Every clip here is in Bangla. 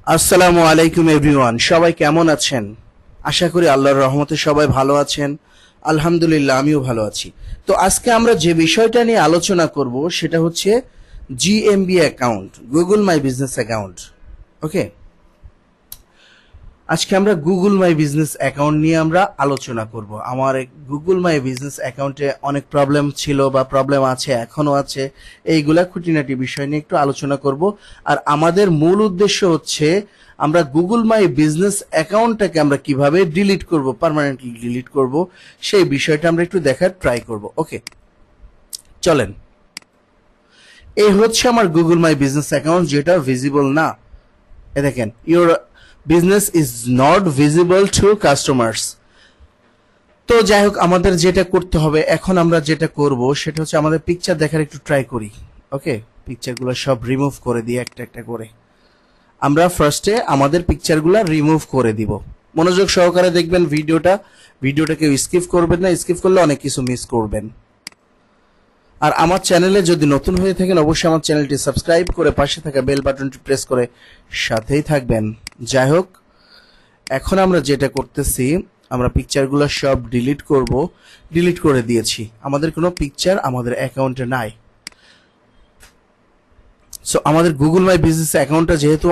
আসসালামু আলাইকুম এভরিওয়ান, সবাই কেমন আছেন? আশা করি আল্লাহর রহমতে সবাই ভালো আছেন। আলহামদুলিল্লাহ, আমিও ভালো আছি। তো আজকে আমরা যে বিষয়টা নিয়ে আলোচনা করব সেটা হচ্ছে GMB account, Google my business account. Okay, আজকে আমরা গুগল মাই বিজনেস অ্যাকাউন্ট নিয়ে আমরা আলোচনা করব। আমার গুগল মাই বিজনেস অ্যাকাউন্টে অনেক প্রবলেম ছিল বা প্রবলেম আছে, এখনো আছে। এইগুলা খুঁটিনাটি বিষয় নিয়ে একটু আলোচনা করব। আর আমাদের মূল উদ্দেশ্য হচ্ছে আমরা গুগল মাই বিজনেস অ্যাকাউন্টটাকে আমরা কিভাবে ডিলিট করব, পার্মানেন্টলি ডিলিট করব, সেই বিষয়টা আমরা একটু দেখার ট্রাই করব। ওকে, চলেন। এই হচ্ছে আমার গুগল মাই বিজনেস অ্যাকাউন্ট, যেটা ভিজিবল না। এ দেখেন, your business is not visible two customers. তো যাই হোক, আমাদের যেটা করতে হবে এখন, আমরা যেটা করব সেটা হচ্ছে আমাদের পিকচার দেখার একটু ট্রাই করি। ওকে, পিকচারগুলো সব রিমুভ করে দিয়ে একটা একটা করে আমরা ফার্স্টে আমাদের পিকচারগুলো রিমুভ করে দিব। মনোযোগ সহকারে দেখবেন ভিডিওটা কেউ স্কিপ করবেন না, স্কিপ করলে অনেক কিছু মিস করবেন। আর আমার চ্যানেলে যদি নতুন হয়ে থাকেন, অবশ্যই আমার চ্যানেলটি সাবস্ক্রাইব করে পাশে থাকা বেল বাটনটি প্রেস করে সাথেই থাকবেন। যাই হোক, এখন আমরা যেটা করতেছি, আমরা পিকচারগুলো সব ডিলিট করব। ডিলিট করে দিয়েছি, আমাদের কোনো পিকচার আমাদের অ্যাকাউন্টে নাই। সো আমাদের গুগল মাই বিজনেস অ্যাকাউন্টটা যেহেতু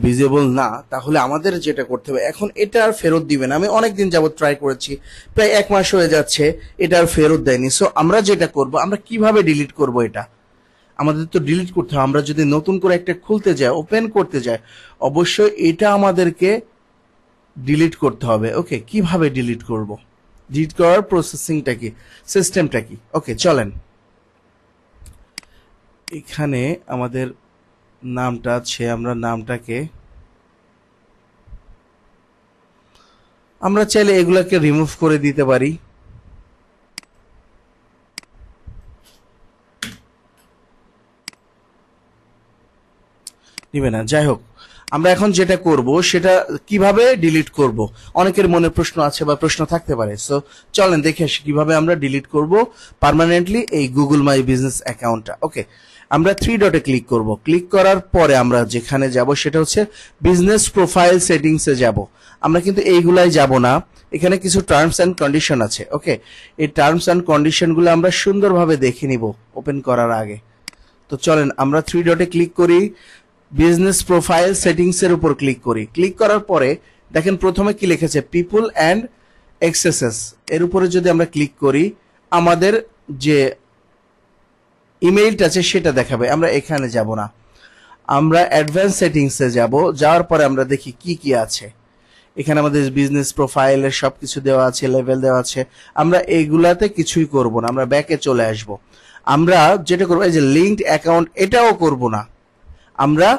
ভিজিবল না, তাহলে আমাদের যেটা করতে হবে এখন, এটা আর ফেরত দিবেন। আমি অনেকদিন যাবত ট্রাই করেছি, প্রায় 1 মাস হয়ে যাচ্ছে, এটা আর ফেরত দেয়নি। সো আমরা যেটা করব, আমরা কিভাবে ডিলিট করব, এটা আমাদের তো ডিলিট করতে হবে। আমরা যদি নতুন করে একটা খুলতে যাই, ওপেন করতে যাই, অবশ্যই এটা আমাদেরকে ডিলিট করতে হবে। ওকে, কিভাবে ডিলিট করব, ডিলিট করার প্রসেসিংটা কি, সিস্টেমটা কি? ওকে, চলেন। এখানে আমাদের নামটা আছে, আমরা চাইলে এগুলাকে রিমুভ করে দিতে পারি। নিবে না, যাই হোক, আমরা এখন যেটা করব সেটা কিভাবে ডিলিট করব, অনেকের মনে প্রশ্ন আছে বা প্রশ্ন থাকতে পারে। সো চলেন দেখে আসি কিভাবে আমরা ডিলিট করব পার্মানেন্টলি এই গুগল মাই বিজনেস অ্যাকাউন্টটা। ওকে, আমরা 3 ডটে ক্লিক করব। ক্লিক করার পরে আমরা যেখানে যাব সেটা হচ্ছে বিজনেস প্রোফাইল সেটিংসে যাব। আমরা কিন্তু এইগুলাই যাব না, এখানে কিছু টার্মস অ্যান্ড কন্ডিশন আছে। ওকে, এই টার্মস অ্যান্ড কন্ডিশনগুলো আমরা সুন্দরভাবে দেখে নিব ওপেন করার আগে। তো চলেন আমরা 3 ডটে ক্লিক করি, বিজনেস প্রোফাইল সেটিংস এর উপর ক্লিক করি। ক্লিক করার পরে দেখেন প্রথমে কি লিখেছে, পিপল অ্যান্ড এক্সেসেস। এর উপরে যদি আমরা ক্লিক করি, আমাদের যে ইমেইলটা আছে সেটা দেখাবে। আমরা এখানে যাব না, আমরা অ্যাডভান্স সেটিংসে যাব। যাওয়ার পরে আমরা দেখি কি কি আছে। এখানে আমাদের বিজনেস প্রোফাইলের সবকিছু দেওয়া আছে, লেভেল দেওয়া আছে। আমরা এইগুলাতে কিছুই করব না, আমরা ব্যাকে চলে আসব। আমরা যেটা করবো, এই যে লিঙ্কড অ্যাকাউন্ট, এটাও করব না, আমরা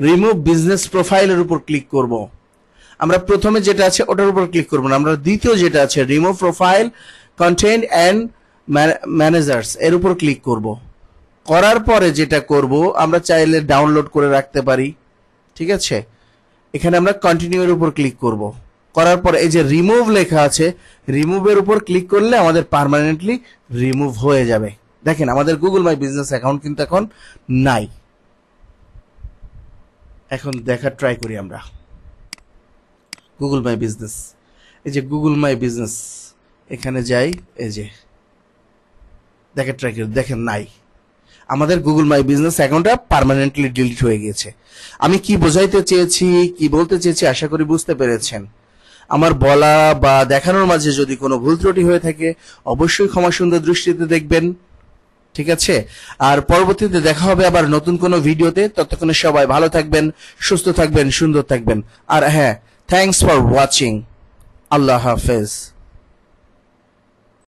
রিমুভ বিজনেস প্রোফাইলের উপর ক্লিক করব। আমরা প্রথমে যেটা আছে ওটার উপর ক্লিক করব না, আমরা দ্বিতীয় যেটা আছে remove profile content and managers, এর উপর ক্লিক করব। করার পরে যেটা করব, আমরা চাইলে ডাউনলোড করে রাখতে পারি। ঠিক আছে, এখানে আমরা কন্টিনিউ এর উপর ক্লিক করব। করার পরে এই যে রিমুভ লেখা আছে, রিমুভের উপর ক্লিক করলে আমাদের পার্মানেন্টলি রিমুভ হয়ে যাবে। দেখেন, আমাদের গুগল মাই বিজনেস অ্যাকাউন্ট কিন্তু এখন নাই। এখন দেখার ট্রাই করি আমরা গুগল মাই বিজনেস। এই যে গুগল মাই বিজনেস, এখানে যাই, এই যে দেখার ট্রাই করি, দেখেন নাই, আমাদের গুগল মাই বিজনেস অ্যাকাউন্টটা পার্মানেন্টলি ডিলিট হয়ে গেছে। আমি কি বোঝাইতে চেয়েছি, কি বলতে চেয়েছি, আশা করি বুঝতে পেরেছেন। আমার বলা বা দেখানোর মাঝে যদি কোনো ভুল ত্রুটি হয়ে থাকে, অবশ্যই ক্ষমা সুন্দর দৃষ্টিতে দেখবেন। ঠিক আছে, আর পরবর্তীতে দেখা হবে আবার নতুন কোনো ভিডিওতে। ততক্ষণে সবাই ভালো থাকবেন, সুস্থ থাকবেন, সুন্দর থাকবেন। আর হ্যাঁ, থ্যাঙ্কস ফর ওয়াচিং। আল্লাহ হাফেজ।